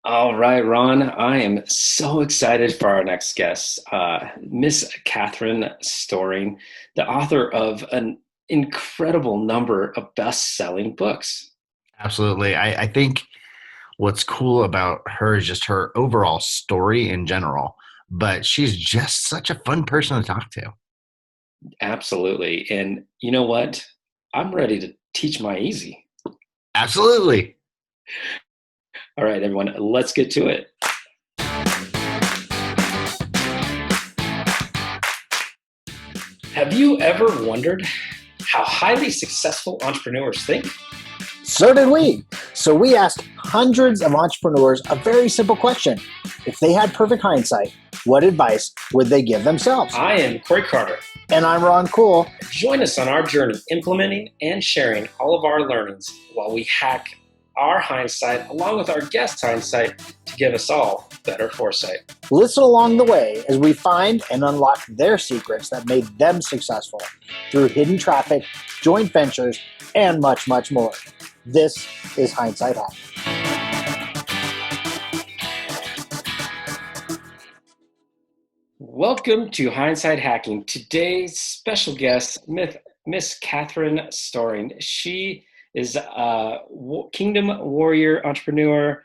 All right, Ron, I am so excited for our next guest, Miss Catherine Storing, the author of an incredible number of best-selling books. Absolutely. I think what's cool about her is just her overall story in general, but she's just such a fun person to talk to. Absolutely. And you know what? I'm ready to teach my easy. Absolutely. All right, everyone, let's get to it. Have you ever wondered how highly successful entrepreneurs think? So did we. So we asked hundreds of entrepreneurs a very simple question. If they had perfect hindsight, what advice would they give themselves? I am Corey Carter. And I'm Ron Cool. Join us on our journey implementing and sharing all of our learnings while we hack our hindsight along with our guest hindsight to give us all better foresight. Listen along the way as we find and unlock their secrets that made them successful through hidden traffic, joint ventures, and much, much more. This is Hindsight Hack. Welcome to Hindsight Hacking. Today's special guest, Miss Catherine Storing. She is a Kingdom Warrior entrepreneur.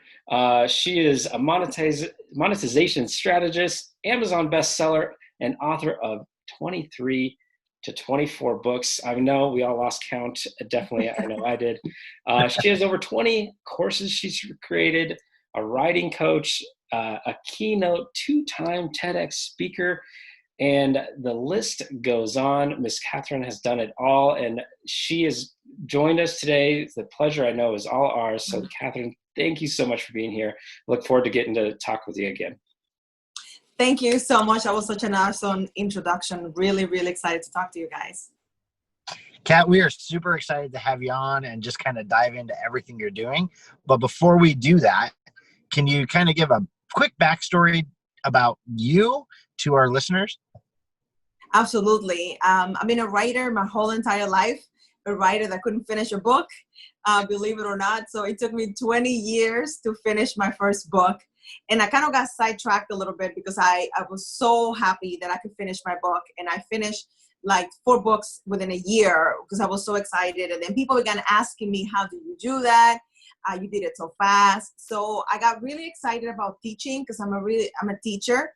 She is a monetization strategist, Amazon bestseller, and author of 23 to 24 books. I know we all lost count. Definitely, I know I did. She has over 20 courses she's created, a writing coach, a keynote, two-time TEDx speaker, and the list goes on. Miss Catherine has done it all, and she has joined us today. The pleasure, I know, is all ours. So, Catherine, thank you so much for being here. Look forward to getting to talk with you again. Thank you so much. That was such an awesome introduction. Really, really excited to talk to you guys. Kat, we are super excited to have you on and just kind of dive into everything you're doing. But before we do that, can you kind of give a quick backstory about you to our listeners? Absolutely. I've been a writer my whole entire life, a writer that couldn't finish a book, believe it or not. So it took me 20 years to finish my first book. And I kind of got sidetracked a little bit because I was so happy that I could finish my book. And I finished like 4 books within a year because I was so excited. And then people began asking me, how did you do that? You did it so fast. So I got really excited about teaching because I'm a teacher.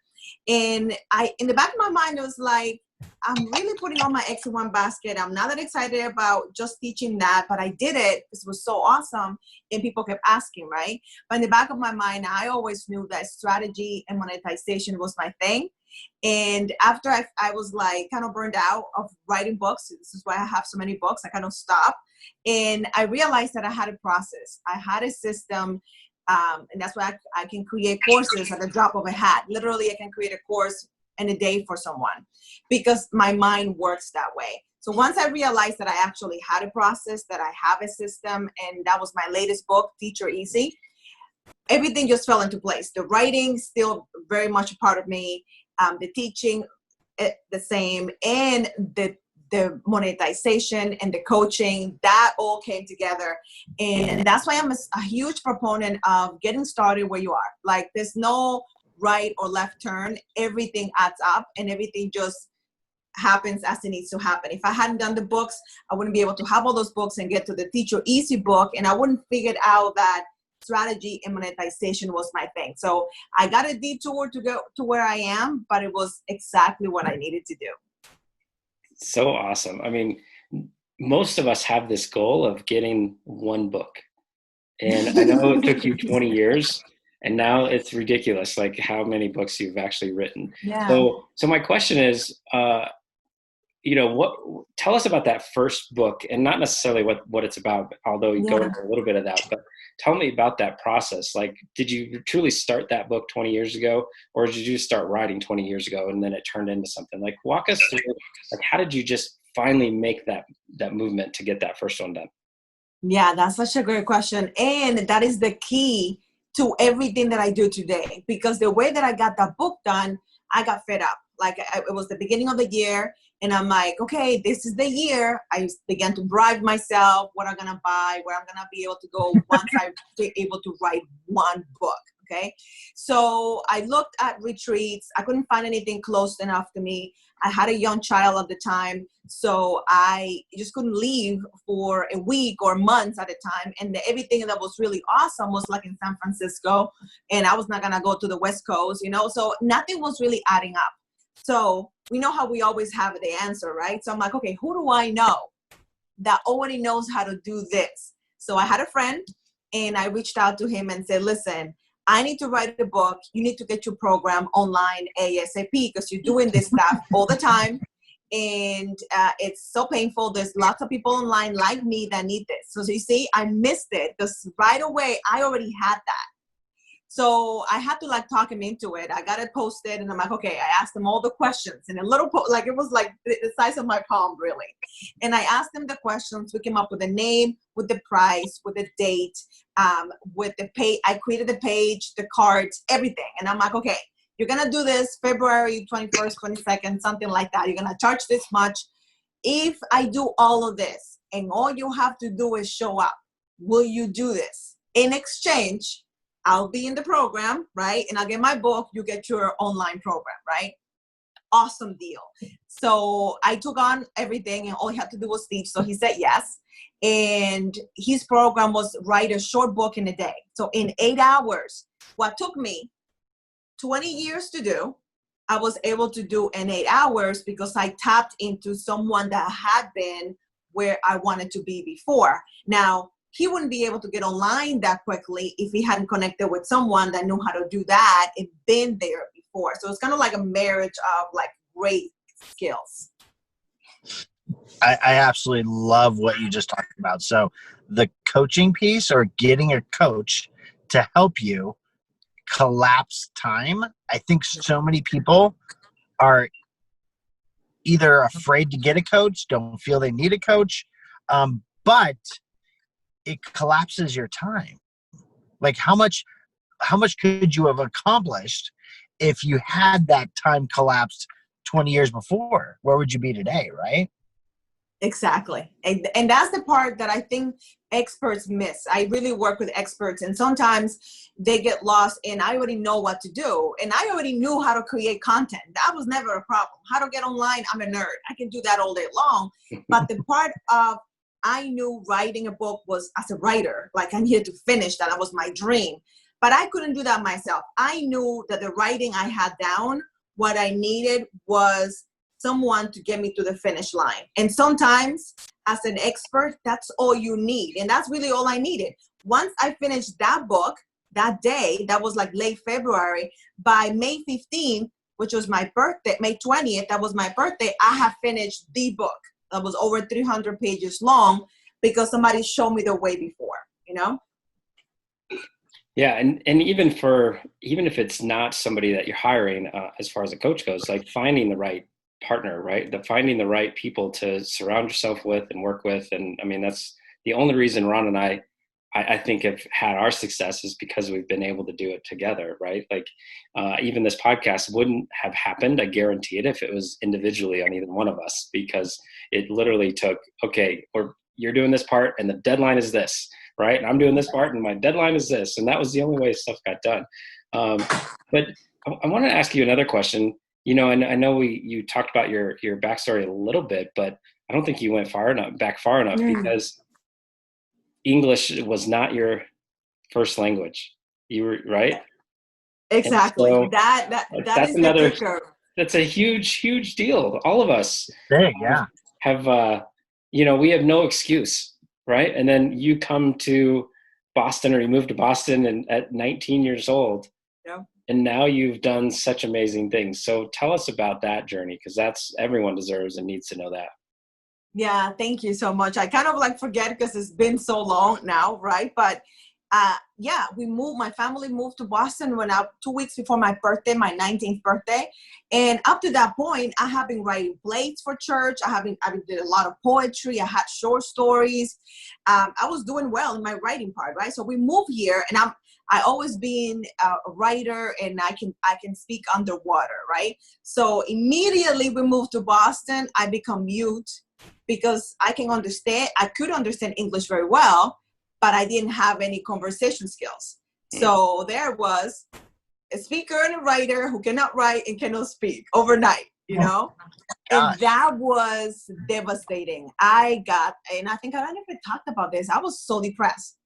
And in the back of my mind, it was like, I'm really putting all my eggs in one basket. I'm not that excited about just teaching that, but I did it because it was so awesome. And people kept asking, right? But in the back of my mind, I always knew that strategy and monetization was my thing. And after I was like kind of burned out of writing books, this is why I have so many books, I kind of stopped. And I realized that I had a process. I had a system. And that's why I can create courses at the drop of a hat. Literally, I can create a course in a day for someone because my mind works that way. So once I realized that I actually had a process, that I have a system, and that was my latest book, Teacher Easy, everything just fell into place. The writing still very much a part of me, the teaching the same, and the monetization and the coaching, that all came together. And that's why I'm a huge proponent of getting started where you are. Like there's no right or left turn. Everything adds up and everything just happens as it needs to happen. If I hadn't done the books, I wouldn't be able to have all those books and get to the Teacher Easy book. And I wouldn't figure out that strategy and monetization was my thing. So I got a detour to go to where I am, but it was exactly what I needed to do. So awesome. I mean, most of us have this goal of getting one book. And I know it took you 20 years, and now it's ridiculous, like how many books you've actually written. Yeah. So my question is, tell us about that first book, and not necessarily what it's about, although you go into a little bit of that, but tell me about that process. Like, did you truly start that book 20 years ago, or did you start writing 20 years ago and then it turned into something? Like, walk us through, like, how did you just finally make that movement to get that first one done? Yeah, that's such a great question. And that is the key to everything that I do today. Because the way that I got that book done, I got fed up. Like it was the beginning of the year. And I'm like, okay, this is the year. I began to bribe myself, what I'm going to buy, where I'm going to be able to go once I'm able to write one book. Okay. So I looked at retreats. I couldn't find anything close enough to me. I had a young child at the time, so I just couldn't leave for a week or months at a time. And everything that was really awesome was like in San Francisco, and I was not going to go to the West Coast, you know, so nothing was really adding up. So we know how we always have the answer, right? So I'm like, okay, who do I know that already knows how to do this? So I had a friend, and I reached out to him and said, listen, I need to write a book. You need to get your program online ASAP because you're doing this stuff all the time. And it's so painful. There's lots of people online like me that need this. So you see, I missed it because right away, I already had that. So I had to like talk him into it. I got it posted and I'm like, okay, I asked him all the questions in a little, like it was like the size of my palm really. And I asked him the questions. We came up with a name, with the price, with the date, with the pay. I created the page, the cards, everything. And I'm like, okay, you're going to do this February 21st, 22nd, something like that. You're going to charge this much. If I do all of this and all you have to do is show up, will you do this? In exchange, I'll be in the program, right? And I'll get my book, you get your online program, right? Awesome deal. So I took on everything and all he had to do was teach. So he said yes. And his program was write a short book in a day. So in 8 hours, what took me 20 years to do, I was able to do in 8 hours because I tapped into someone that had been where I wanted to be before. Now, he wouldn't be able to get online that quickly if he hadn't connected with someone that knew how to do that and been there before. So it's kind of like a marriage of like great skills. I absolutely love what you just talked about. So the coaching piece or getting a coach to help you collapse time. I think so many people are either afraid to get a coach, don't feel they need a coach, but it collapses your time. Like how much could you have accomplished if you had that time collapsed 20 years before? Where would you be today, right? Exactly. And that's the part that I think experts miss. I really work with experts and sometimes they get lost and I already know what to do. And I already knew how to create content. That was never a problem. How to get online, I'm a nerd. I can do that all day long. But the part of I knew writing a book was as a writer, like I needed to finish that. That was my dream. But I couldn't do that myself. I knew that the writing I had down, what I needed was someone to get me to the finish line. And sometimes as an expert, that's all you need. And that's really all I needed. Once I finished that book that day, that was like late February, by May 15th, which was my birthday, May 20th, that was my birthday, I have finished the book. That was over 300 pages long because somebody showed me the way before, you know? Yeah, and even if it's not somebody that you're hiring, as far as a coach goes, like finding the right partner, right? Finding the right people to surround yourself with and work with. And I mean, that's the only reason Ron and I think have had our success is because we've been able to do it together, right? Like even this podcast wouldn't have happened, I guarantee it, if it was individually on either one of us, because it literally took, okay, or you're doing this part and the deadline is this, right? And I'm doing this part and my deadline is this. And that was the only way stuff got done. But I want to ask you another question. You know, and I know you talked about your backstory a little bit, but I don't think you went back far enough because English was not your first language. You were right. Exactly. So That that's is another. the kicker. That's a huge deal. All of us have we have no excuse, right? And then you come to Boston, or you moved to Boston, and at 19 years old. Yeah. And now you've done such amazing things. So tell us about that journey, because that's everyone deserves and needs to know that. Yeah, thank you so much. I kind of like forget because it's been so long now, right? But yeah, my family moved to Boston when 2 weeks before my birthday, my 19th birthday. And up to that point, I have been writing plays for church. I did a lot of poetry. I had short stories. I was doing well in my writing part, right? So we moved here, and I always been a writer, and I can speak underwater, right? So immediately we moved to Boston, I become mute because I could understand English very well, but I didn't have any conversation skills. So there was a speaker and a writer who cannot write and cannot speak overnight, you know? And that was devastating. I got, and I think I never talked about this. I was so depressed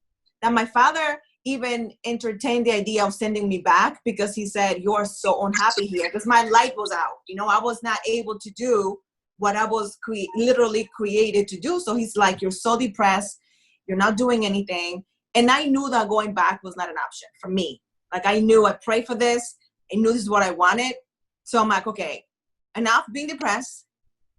that my father even entertained the idea of sending me back because he said, "You're so unhappy here," because my light was out. You know, I was not able to do what I was literally created to do. So he's like, "You're so depressed. You're not doing anything." And I knew that going back was not an option for me. Like, I knew I prayed for this. I knew this is what I wanted. So I'm like, okay, enough being depressed.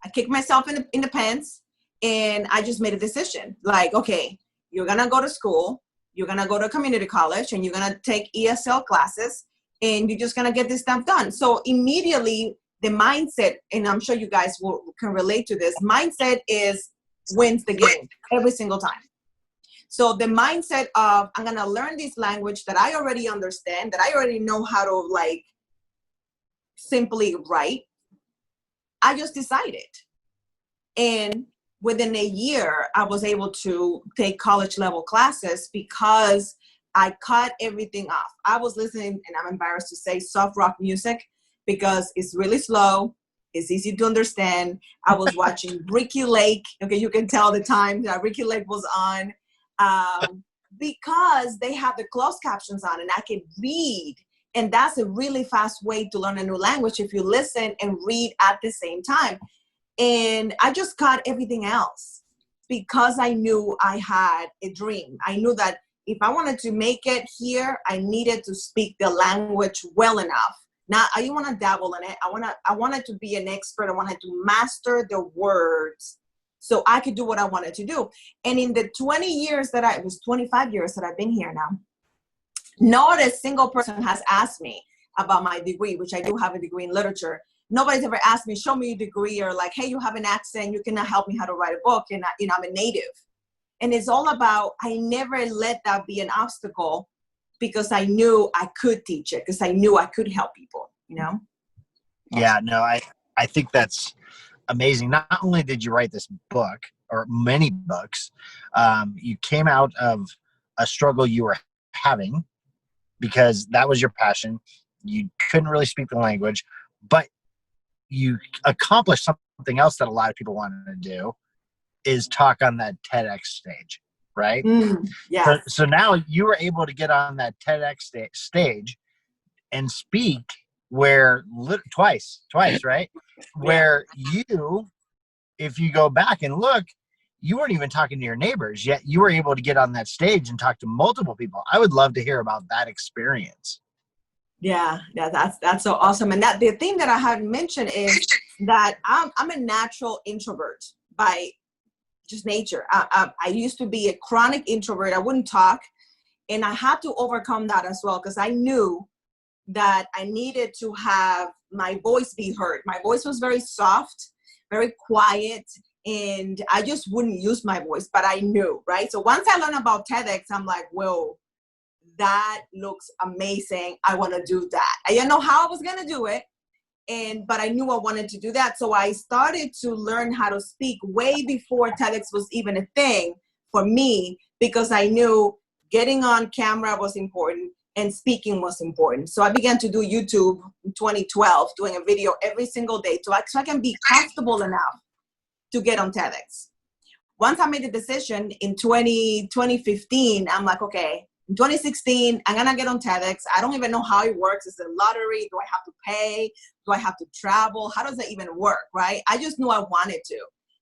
I kicked myself in the pants, and I just made a decision. Like, okay, you're going to go to school. You're going to go to community college, and you're going to take ESL classes, and you're just going to get this stuff done. So immediately the mindset, and I'm sure you guys can relate to this, mindset is wins the game every single time. So the mindset of, I'm going to learn this language that I already understand, that I already know how to like simply write. I just decided. And within a year, I was able to take college level classes because I cut everything off. I was listening, and I'm embarrassed to say, soft rock music because it's really slow. It's easy to understand. I was watching Ricky Lake. Okay, you can tell the time that Ricky Lake was on. Because they have the closed captions on and I can read. And that's a really fast way to learn a new language if you listen and read at the same time. And I just cut everything else because I knew I had a dream. I knew that if I wanted to make it here, I needed to speak the language well enough. Now, I didn't want to dabble in it. I wanted to be an expert. I wanted to master the words so I could do what I wanted to do. And in the 20 years it was 25 years that I've been here now, not a single person has asked me about my degree, which I do have a degree in literature. Nobody's ever asked me, show me your degree, or like, hey, you have an accent, you cannot help me how to write a book. And I'm a native. And it's all about, I never let that be an obstacle because I knew I could teach it, because I knew I could help people, you know? Yeah, no, I think that's amazing. Not only did you write this book or many books, you came out of a struggle you were having because that was your passion. You couldn't really speak the language, but you accomplished something else that a lot of people wanted to do, is talk on that TEDx stage, right? Yeah. So now you were able to get on that TEDx stage and speak twice, right? Where you, if you go back and look, you weren't even talking to your neighbors, yet you were able to get on that stage and talk to multiple people. I would love to hear about that experience. Yeah, that's so awesome. And that the thing that I haven't mentioned is that I'm a natural introvert by just nature. I used to be a chronic introvert. I wouldn't talk, and I had to overcome that as well because I knew that I needed to have my voice be heard. My voice was very soft, very quiet, and I just wouldn't use my voice, but I knew, right? So once I learned about TEDx, I'm like, whoa, that looks amazing. I want to do that. I didn't know how I was going to do it, but I knew I wanted to do that. So I started to learn how to speak way before TEDx was even a thing for me, because I knew getting on camera was important and speaking was important. So I began to do YouTube in 2012, doing a video every single day so I can be comfortable enough to get on TEDx. Once I made the decision in 2015, I'm like, okay, in 2016, I'm going to get on TEDx. I don't even know how it works. Is it a lottery? Do I have to pay? Do I have to travel? How does that even work, right? I just knew I wanted to.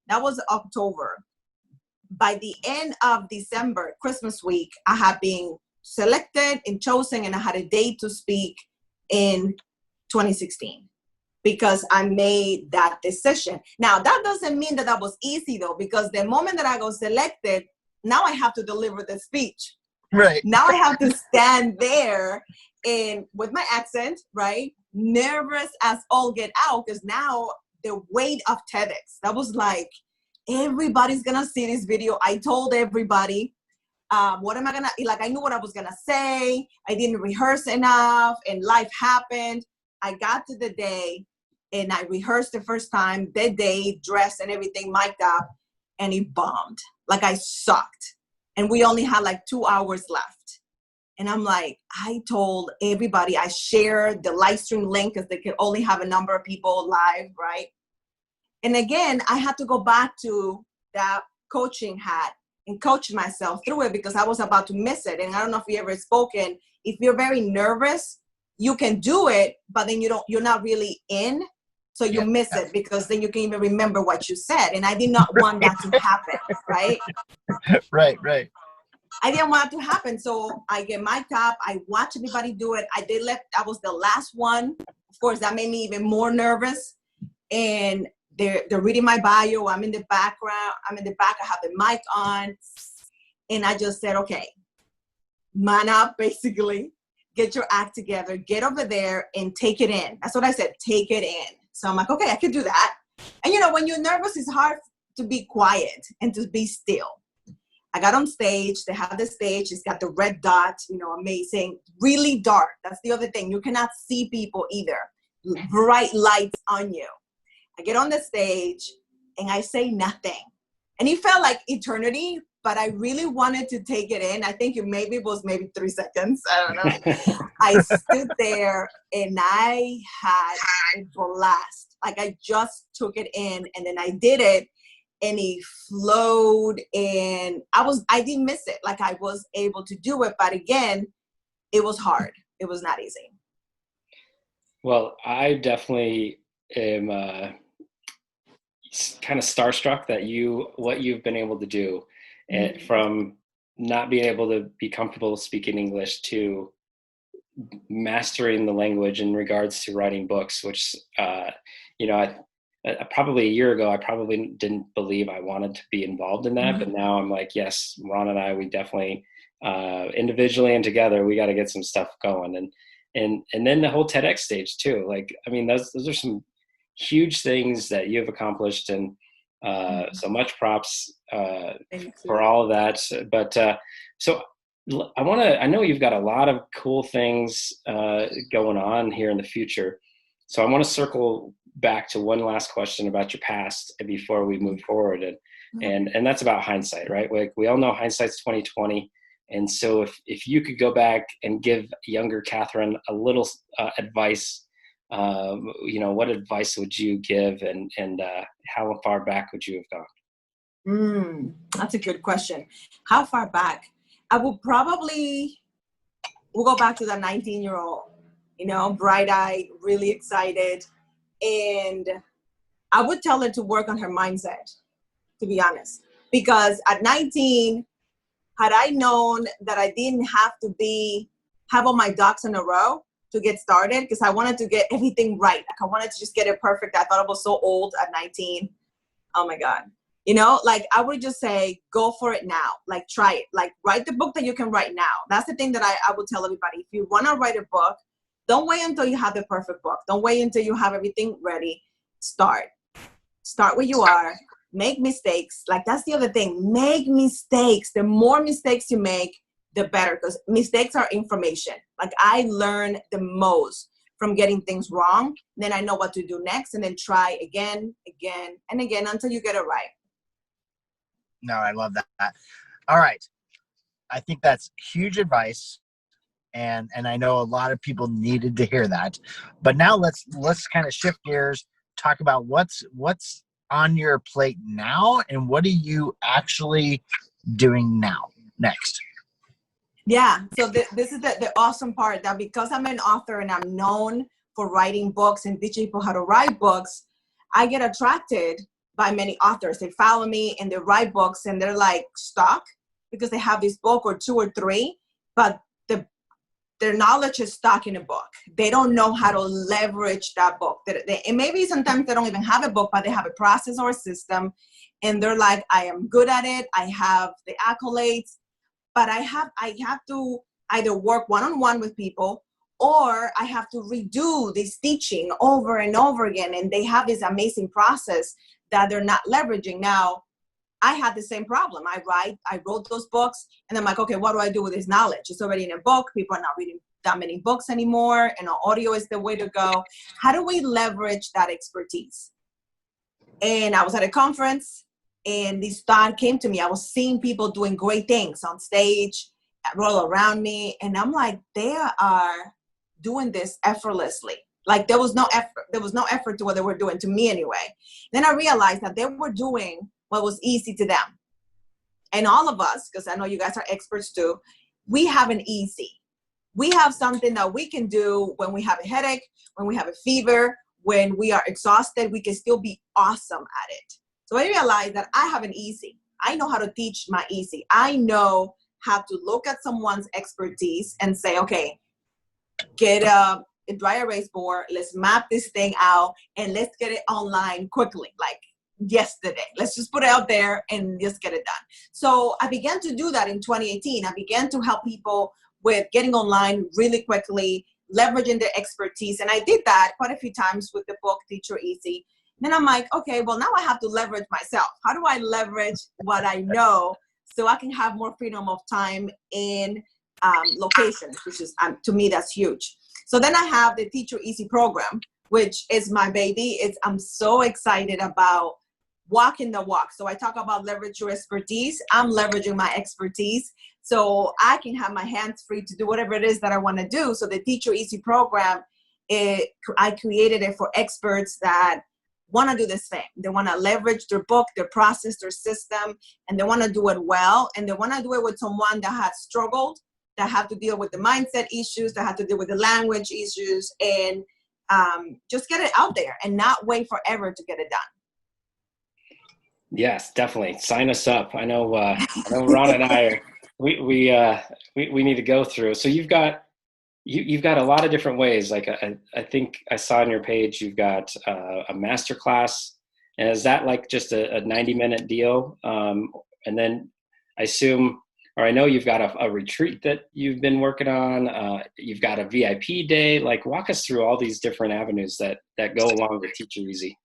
That was October. By the end of December, Christmas week, I had been selected and chosen, and I had a date to speak in 2016 because I made that decision. Now, that doesn't mean that was easy, though, because the moment that I got selected, now I have to deliver the speech. Right. Now I have to stand there and with my accent, right? Nervous as all get out, because now the weight of TEDx, that was like, everybody's gonna see this video. I told everybody, what am I gonna, like, I knew what I was gonna say. I didn't rehearse enough and life happened. I got to the day and I rehearsed the first time, that day, dressed and everything, mic'd up, and it bombed. Like, I sucked. And we only had like 2 hours left. And I'm like, I told everybody, I shared the live stream link because they could only have a number of people live, right? And again, I had to go back to that coaching hat and coach myself through it because I was about to miss it. And I don't know if you ever spoken, if you're very nervous, you can do it, but then you're not really in. So you miss it because then you can't even remember what you said. And I did not want that to happen, right? Right. I didn't want it to happen. So I get mic'd up. I watch everybody do it. I was the last one. Of course, that made me even more nervous. And they're reading my bio. I'm in the background. I'm in the back. I have the mic on. And I just said, okay, man up, basically. Get your act together. Get over there and take it in. That's what I said. Take it in. So I'm like, okay, I can do that. And, when you're nervous, it's hard to be quiet and to be still. I got on stage. They have the stage. It's got the red dot, amazing, really dark. That's the other thing. You cannot see people either. Bright lights on you. I get on the stage and I say nothing. And it felt like eternity, but I really wanted to take it in. I think it was 3 seconds. I don't know. I stood there and I had a blast. Like I just took it in and then I did it. And it flowed and I didn't miss it. Like I was able to do it. But again, it was hard. It was not easy. Well, I definitely am kind of starstruck that what you've been able to do from not being able to be comfortable speaking English to mastering the language in regards to writing books, which, probably a year ago, I probably didn't believe I wanted to be involved in that. But now I'm like, yes, Ron and I, we definitely, individually and together, we got to get some stuff going. And then the whole TEDx stage too. Like, I mean, those are some huge things that you've accomplished. And so much props for all of that. But so I know you've got a lot of cool things going on here in the future. So I want to circle back to one last question about your past before we move forward. And that's about hindsight, right? Like we all know hindsight's 20/20. And so if you could go back and give younger Catherine a little advice, what advice would you give and how far back would you have gone? That's a good question. How far back? I would we'll go back to the 19-year-old, bright-eyed, really excited. And I would tell her to work on her mindset, to be honest. Because at 19, had I known that I didn't have to have all my ducks in a row to get started, because I wanted to get everything right. Like I wanted to just get it perfect. I thought I was so old at 19. Oh my God. I would just say, go for it now. Like try it. Like write the book that you can write now. That's the thing that I would tell everybody. If you want to write a book, don't wait until you have the perfect book. Don't wait until you have everything ready. Start where you are. Make mistakes. Like that's the other thing. Make mistakes. The more mistakes you make, the better, because mistakes are information. Like I learn the most from getting things wrong. Then I know what to do next, and then try again, and again until you get it right. No, I love that. All right. I think that's huge advice. And I know a lot of people needed to hear that. But now let's kind of shift gears, talk about what's on your plate now and what are you actually doing now next? Yeah, so this is the awesome part, that because I'm an author and I'm known for writing books and teaching people how to write books, I get attracted by many authors. They follow me and they write books and they're like stuck because they have this book or 2 or 3, but their knowledge is stuck in a book. They don't know how to leverage that book. And maybe sometimes they don't even have a book, but they have a process or a system. And they're like, I am good at it. I have the accolades, but I have to either work one-on-one with people, or I have to redo this teaching over and over again. And they have this amazing process that they're not leveraging. Now, I had the same problem. I wrote those books, and I'm like, okay, what do I do with this knowledge? It's already in a book. People are not reading that many books anymore, and audio is the way to go. How do we leverage that expertise? And I was at a conference, and this thought came to me. I was seeing people doing great things on stage, roll around me. And I'm like, they are doing this effortlessly. Like there was no effort. There was no effort to what they were doing, to me anyway. Then I realized that they were doing what was easy to them. And all of us, because I know you guys are experts too, we have an easy. We have something that we can do when we have a headache, when we have a fever, when we are exhausted, we can still be awesome at it. So I realized that I have an easy. I know how to teach my easy. I know how to look at someone's expertise and say, okay, get a dry erase board, let's map this thing out, and let's get it online quickly, like yesterday. Let's just put it out there and just get it done. So I began to do that in 2018. I began to help people with getting online really quickly, leveraging their expertise. And I did that quite a few times with the book, Teacher Easy. Then I'm like, okay, well, now I have to leverage myself. How do I leverage what I know so I can have more freedom of time in locations, which is, to me, that's huge. So then I have the Teacher Easy program, which is my baby. I'm so excited about walking the walk. So I talk about leverage your expertise. I'm leveraging my expertise so I can have my hands free to do whatever it is that I want to do. So the Teacher Easy program, I created it for experts that want to do this thing. They want to leverage their book, their process, their system, and they want to do it well. And they want to do it with someone that has struggled, that have to deal with the mindset issues, that have to deal with the language issues, and just get it out there and not wait forever to get it done. Yes, definitely. Sign us up. I know Ron and I are, we need to go through. So you've got a lot of different ways. Like I think I saw on your page, you've got a masterclass. And is that like just a 90-minute deal? And then I assume, or I know you've got a retreat that you've been working on. You've got a VIP day. Like walk us through all these different avenues that go along with Teacher Easy.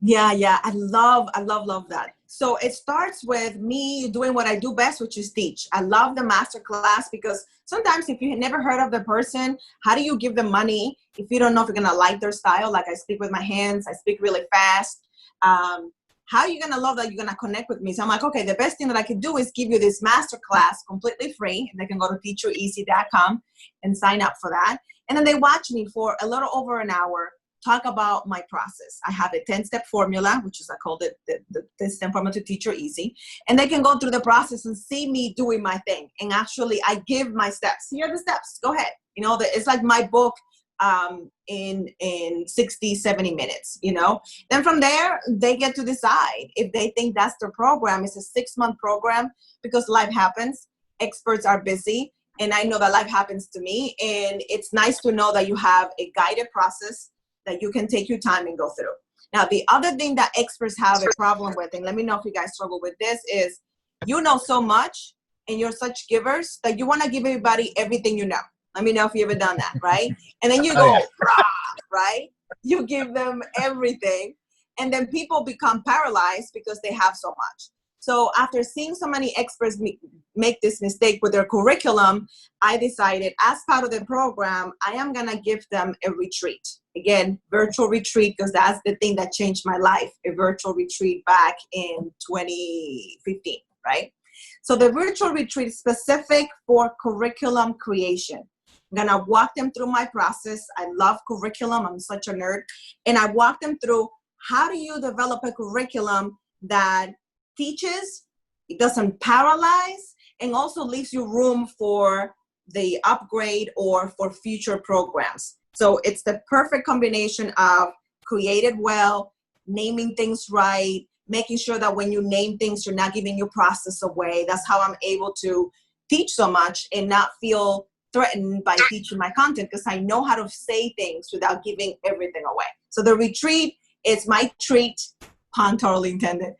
Yeah. I love that. So it starts with me doing what I do best, which is teach. I love the master class because sometimes if you never heard of the person, how do you give them money if you don't know if you're going to like their style? Like I speak with my hands, I speak really fast. How are you going to love that? You're going to connect with me. So I'm like, okay, the best thing that I can do is give you this master class completely free. And they can go to teachereasy.com and sign up for that. And then they watch me for a little over an hour, talk about my process. I have a 10-step formula, which is, I called it the 10-step formula to Teacher Easy. And they can go through the process and see me doing my thing. And actually, I give my steps. Here are the steps. Go ahead. You know, it's like my book in 60, 70 minutes, you know. Then from there, they get to decide if they think that's their program. It's a 6-month program because life happens. Experts are busy. And I know that life happens to me. And it's nice to know that you have a guided process that you can take your time and go through. Now, the other thing that experts have a problem with, and let me know if you guys struggle with this, is you know so much and you're such givers that you want to give everybody everything you know. Let me know if you ever done that, right? And then you go, right? You give them everything. And then people become paralyzed because they have so much. So after seeing so many experts make this mistake with their curriculum, I decided as part of the program, I am going to give them a retreat. Again, virtual retreat, because that's the thing that changed my life, a virtual retreat back in 2015, right? So the virtual retreat is specific for curriculum creation. I'm going to walk them through my process. I love curriculum. I'm such a nerd. And I walk them through how do you develop a curriculum that teaches, it doesn't paralyze, and also leaves you room for the upgrade or for future programs. So it's the perfect combination of created well, naming things right, making sure that when you name things, you're not giving your process away. That's how I'm able to teach so much and not feel threatened by teaching my content, because I know how to say things without giving everything away. So the retreat is my treat, pun totally intended.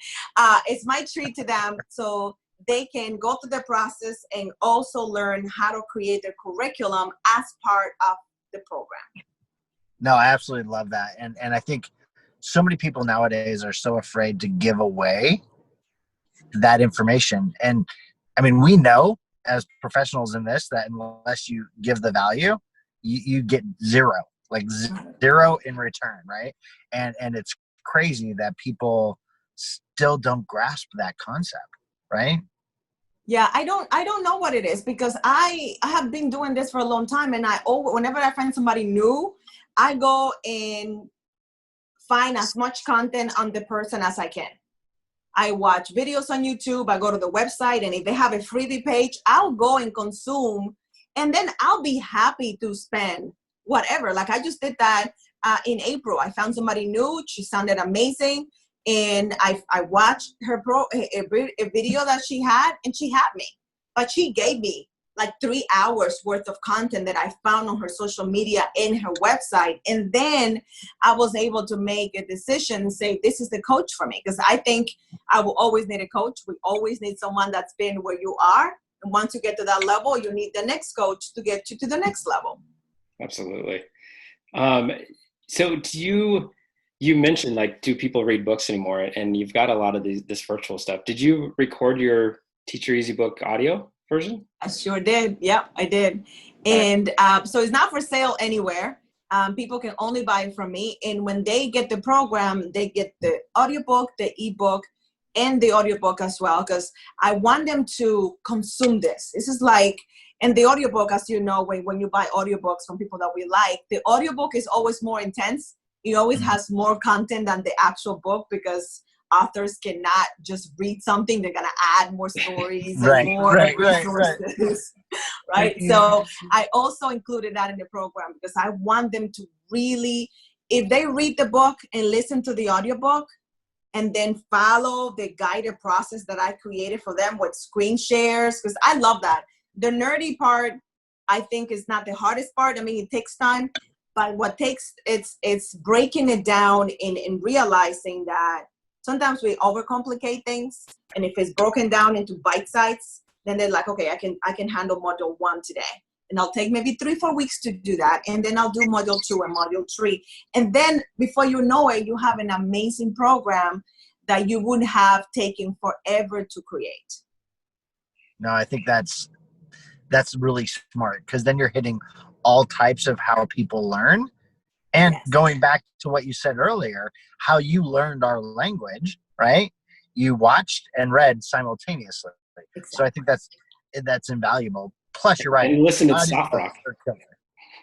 It's my treat to them so they can go through the process and also learn how to create their curriculum as part of the program. No, I absolutely love that. And I think so many people nowadays are so afraid to give away that information. And I mean, we know as professionals in this that unless you give the value, you get zero in return, right? And it's crazy that people still don't grasp that concept, right? Yeah, I don't know what it is, because I have been doing this for a long time, and whenever I find somebody new, I go and find as much content on the person as I can. I watch videos on YouTube, I go to the website, and if they have a freebie page, I'll go and consume, and then I'll be happy to spend whatever. Like I just did that in April. I found somebody new, she sounded amazing, and I watched her a video that she had, and she had me. But she gave me like 3 hours worth of content that I found on her social media and her website. And then I was able to make a decision and say, this is the coach for me. Because I think I will always need a coach. We always need someone that's been where you are. And once you get to that level, you need the next coach to get you to the next level. Absolutely. So you mentioned, like, do people read books anymore? And you've got a lot of this virtual stuff. Did you record your Teacher Easy Book audio version? I sure did. Yep, I did. And so it's not for sale anywhere. People can only buy it from me. And when they get the program, they get the audiobook, the ebook, and the audiobook as well, because I want them to consume this. This is like, and the audiobook, as you know, when you buy audiobooks from people that we like, the audiobook is always more intense. It always has more content than the actual book, because authors cannot just read something. They're going to add more stories and more resources. Right. So I also included that in the program, because I want them to really, if they read the book and listen to the audiobook and then follow the guided process that I created for them with screen shares, because I love that. The nerdy part, I think, is not the hardest part. I mean, it takes time, but it's breaking it down in realizing that sometimes we overcomplicate things. And if it's broken down into bite size, then they're like, okay, I can handle module 1 today. And I'll take maybe 3-4 weeks to do that. And then I'll do module 2 and module 3. And then before you know it, you have an amazing program that you would have taken forever to create. No, I think that's really smart, because then you're hitting all types of how people learn. And going back to what you said earlier, how you learned our language, right? You watched and read simultaneously. Exactly. So I think that's invaluable. Plus, you're right. And listen to soft rock.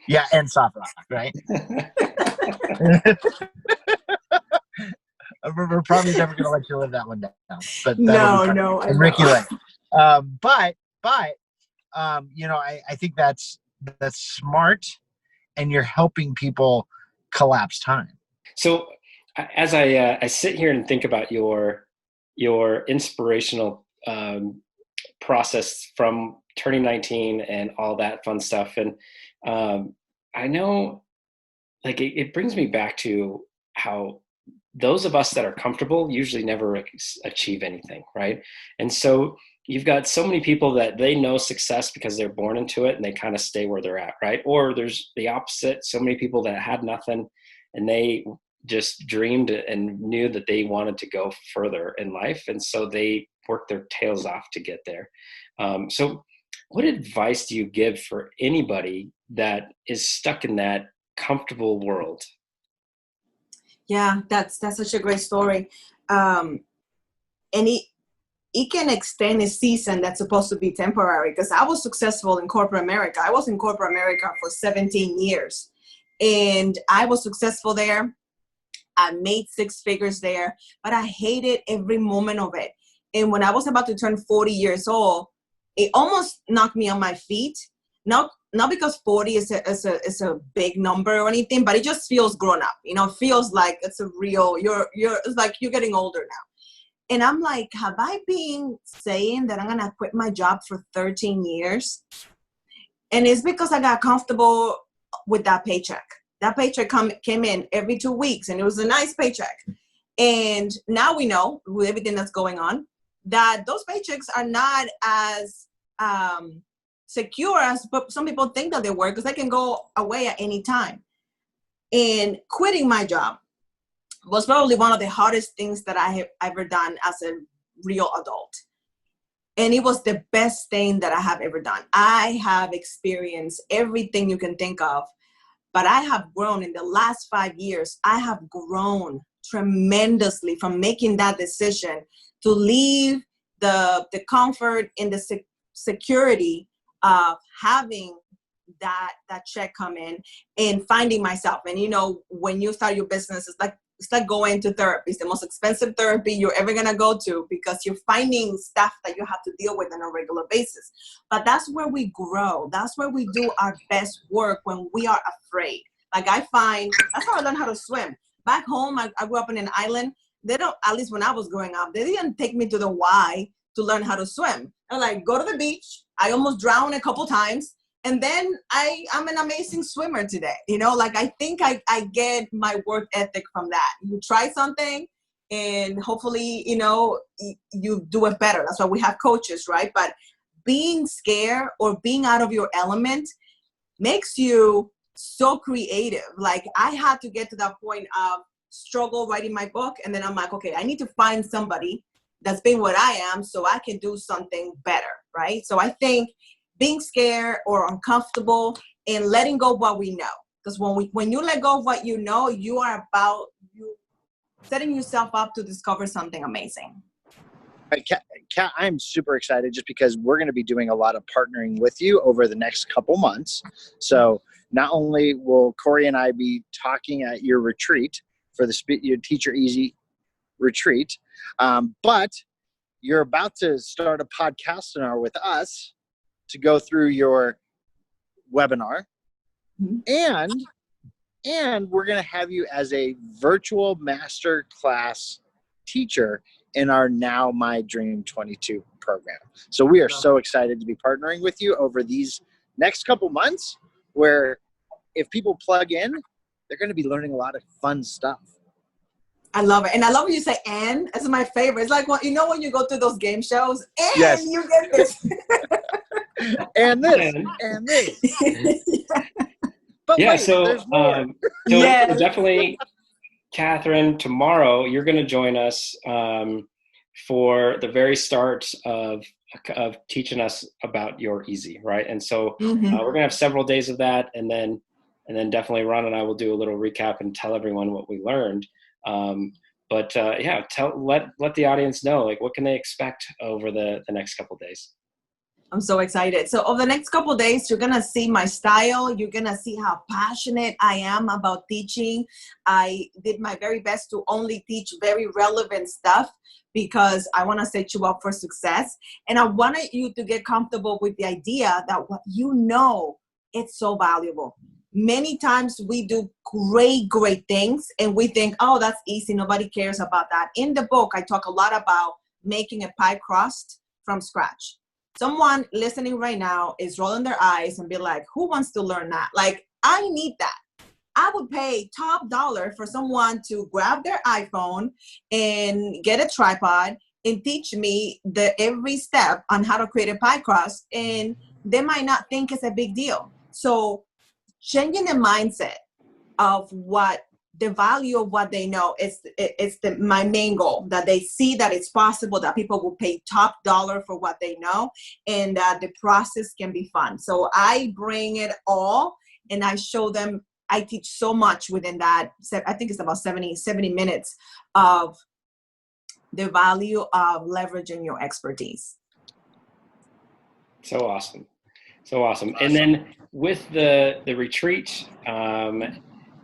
Yeah, and soft rock, right? We're probably never going to let you live that one down. But no. And Ricky Lake. But you know, I think that's smart, and you're helping people collapse time. So as I sit here and think about your inspirational process from turning 19 and all that fun stuff, and I know, like, it brings me back to how those of us that are comfortable usually never achieve anything, right? And so you've got so many people that they know success because they're born into it and they kind of stay where they're at, right? Or there's the opposite, so many people that had nothing and they just dreamed and knew that they wanted to go further in life, and so they worked their tails off to get there. So what advice do you give for anybody that is stuck in that comfortable world? Yeah, that's such a great story. And it can extend a season that's supposed to be temporary, because I was successful in corporate America. I was in corporate America for 17 years, and I was successful there. I made 6 figures there, but I hated every moment of it. And when I was about to turn 40 years old, it almost knocked me on my feet. Not because 40 is a big number or anything, but it just feels grown up. You know, it feels like it's a real, it's like you're getting older now. And I'm like, have I been saying that I'm going to quit my job for 13 years? And it's because I got comfortable with that paycheck. That paycheck came in every 2 weeks, and it was a nice paycheck. And now we know, with everything that's going on, that those paychecks are not as secure as some people think that they were, because they can go away at any time. And quitting my job was probably one of the hardest things that I have ever done as a real adult. And it was the best thing that I have ever done. I have experienced everything you can think of, but I have grown in the last 5 years. I have grown tremendously from making that decision to leave the comfort and the security of having that check come in and finding myself. And when you start your business, it's like going to therapy. It's the most expensive therapy you're ever gonna go to, because you're finding stuff that you have to deal with on a regular basis. But that's where we grow. That's where we do our best work, when we are afraid. Like, I find that's how I learned how to swim. Back home, I grew up in an island. They don't, at least when I was growing up, they didn't take me to the Y to learn how to swim. They're like, go to the beach. I almost drowned a couple times. And then I'm an amazing swimmer today. Like, I think I get my work ethic from that. You try something and hopefully, you do it better. That's why we have coaches, right? But being scared or being out of your element makes you so creative. Like, I had to get to that point of struggle writing my book. And then I'm like, okay, I need to find somebody that's been what I am so I can do something better, right? So I think being scared or uncomfortable and letting go of what we know. Because when you let go of what you know, you are about you setting yourself up to discover something amazing. Kat, I'm super excited just because we're going to be doing a lot of partnering with you over the next couple months. So not only will Corey and I be talking at your retreat for your Teacher Easy retreat, but you're about to start a podcast with us to go through your webinar. Mm-hmm. And we're going to have you as a virtual master class teacher in our Now My Dream 22 program. So we are so excited to be partnering with you over these next couple months, where if people plug in, they're going to be learning a lot of fun stuff. I love it. And I love when you say "and." It's my favorite. It's like, when you go to those game shows and yes. you get this. and this. And this. But yeah, wait, there's more. So definitely, Catherine, tomorrow you're going to join us for the very start of teaching us about Your Easy, right? And so we're going to have several days of that, and then definitely Ron and I will do a little recap and tell everyone what we learned. Let the audience know, like, what can they expect over the next couple of days. I'm so excited. So over the next couple of days, you're going to see my style. You're going to see how passionate I am about teaching. I did my very best to only teach very relevant stuff, because I want to set you up for success. And I wanted you to get comfortable with the idea that what it's so valuable. Many times we do great things and we think, oh, that's easy. Nobody cares about that. In the book, I talk a lot about making a pie crust from scratch. Someone listening right now is rolling their eyes and be like, who wants to learn that? Like, I need that. I would pay top dollar for someone to grab their iPhone and get a tripod and teach me every step on how to create a pie crust. And they might not think it's a big deal. So changing the mindset of what the value of what they know is my main goal, that they see that it's possible, that people will pay top dollar for what they know, and that the process can be fun. So I bring it all and I show them. I teach so much within that. I think it's about 70 minutes of the value of leveraging your expertise. So awesome. And then with the retreat,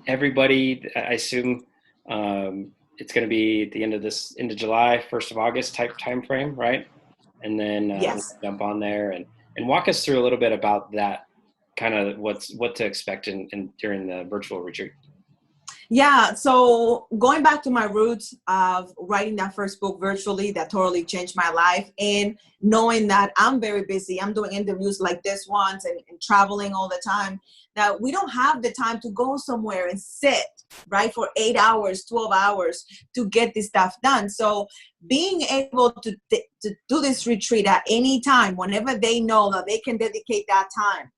everybody, I assume it's going to be at the end of July, 1st of August type time frame, right? And then yes. Jump on there and walk us through a little bit about that, kind of what to expect during the virtual retreat. Yeah, so going back to my roots of writing that first book virtually, that totally changed my life, and knowing that I'm very busy, I'm doing interviews like this ones and traveling all the time, that we don't have the time to go somewhere and sit, right, for 8 hours, 12 hours to get this stuff done. So being able to do this retreat at any time, whenever they know that they can dedicate that time,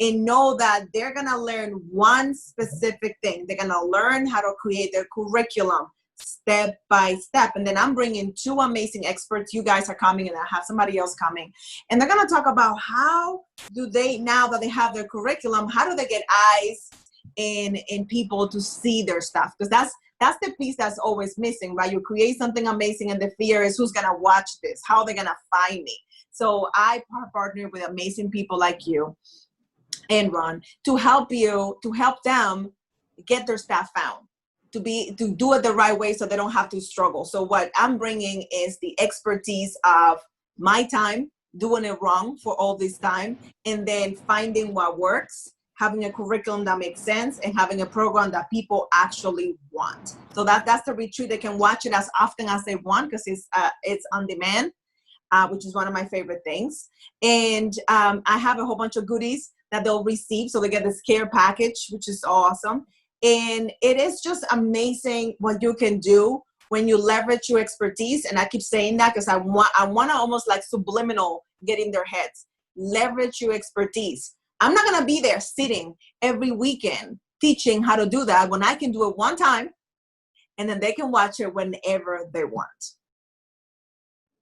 and know that they're going to learn one specific thing. They're going to learn how to create their curriculum step by step. And then I'm bringing 2 amazing experts. You guys are coming, and I have somebody else coming. And they're going to talk about how do they, now that they have their curriculum, how do they get eyes and people to see their stuff? Because that's the piece that's always missing, right? You create something amazing and the fear is who's going to watch this? How are they going to find me? So I partner with amazing people like you and Ron to help them get their stuff found, to do it the right way so they don't have to struggle. So what I'm bringing is the expertise of my time, doing it wrong for all this time, and then finding what works, having a curriculum that makes sense, and having a program that people actually want. So that's the retreat. They can watch it as often as they want because it's on demand, which is one of my favorite things. And I have a whole bunch of goodies that they'll receive. So they get this care package, which is awesome. And it is just amazing what you can do when you leverage your expertise. And I keep saying that because I want to almost like subliminal get in their heads. Leverage your expertise. I'm not going to be there sitting every weekend teaching how to do that when I can do it one time and then they can watch it whenever they want.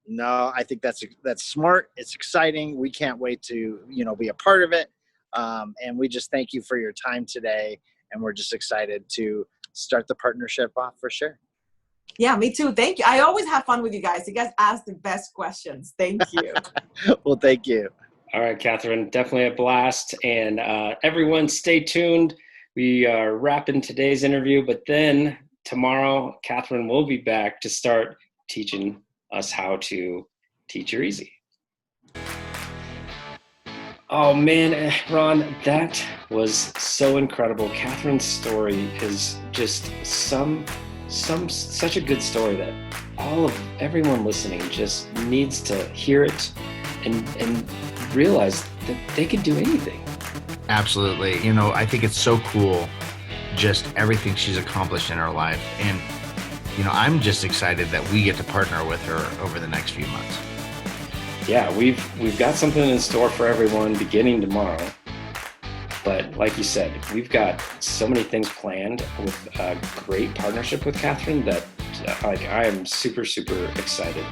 No, I think that's smart. It's exciting. We can't wait to, be a part of it. And we just thank you for your time today. And we're just excited to start the partnership off for sure. Yeah, me too. Thank you. I always have fun with you guys. You guys ask the best questions. Thank you. Well, thank you. All right, Catherine, definitely a blast. And everyone stay tuned. We are wrapping today's interview, but then tomorrow, Catherine will be back to start teaching us how to teach her easy. Oh man, Ron, that was so incredible. Catherine's story is just such a good story that everyone listening just needs to hear it and realize that they can do anything. Absolutely. I think it's so cool, just everything she's accomplished in her life. And, I'm just excited that we get to partner with her over the next few months. Yeah, we've got something in store for everyone beginning tomorrow. But like you said, we've got so many things planned with a great partnership with Catherine that I am super, super excited.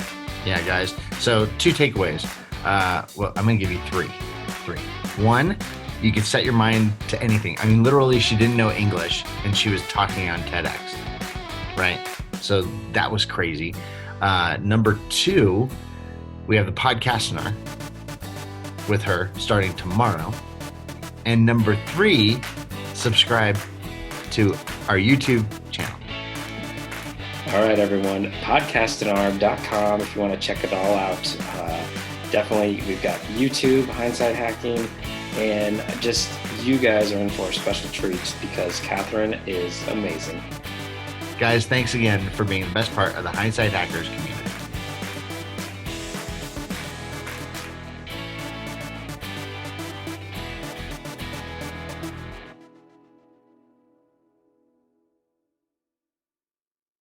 Yeah, guys. So 2 takeaways. Well, I'm going to give you three. One, you can set your mind to anything. I mean, literally, she didn't know English and she was talking on TEDx, right? So that was crazy. Number 2, we have the Podcaster with her starting tomorrow. And number 3, subscribe to our YouTube channel. All right, everyone, podcastinarm.com if you want to check it all out. Definitely, we've got YouTube, Hindsight Hacking, and just you guys are in for a special treat because Catherine is amazing. Guys, thanks again for being the best part of the Hindsight Hackers community.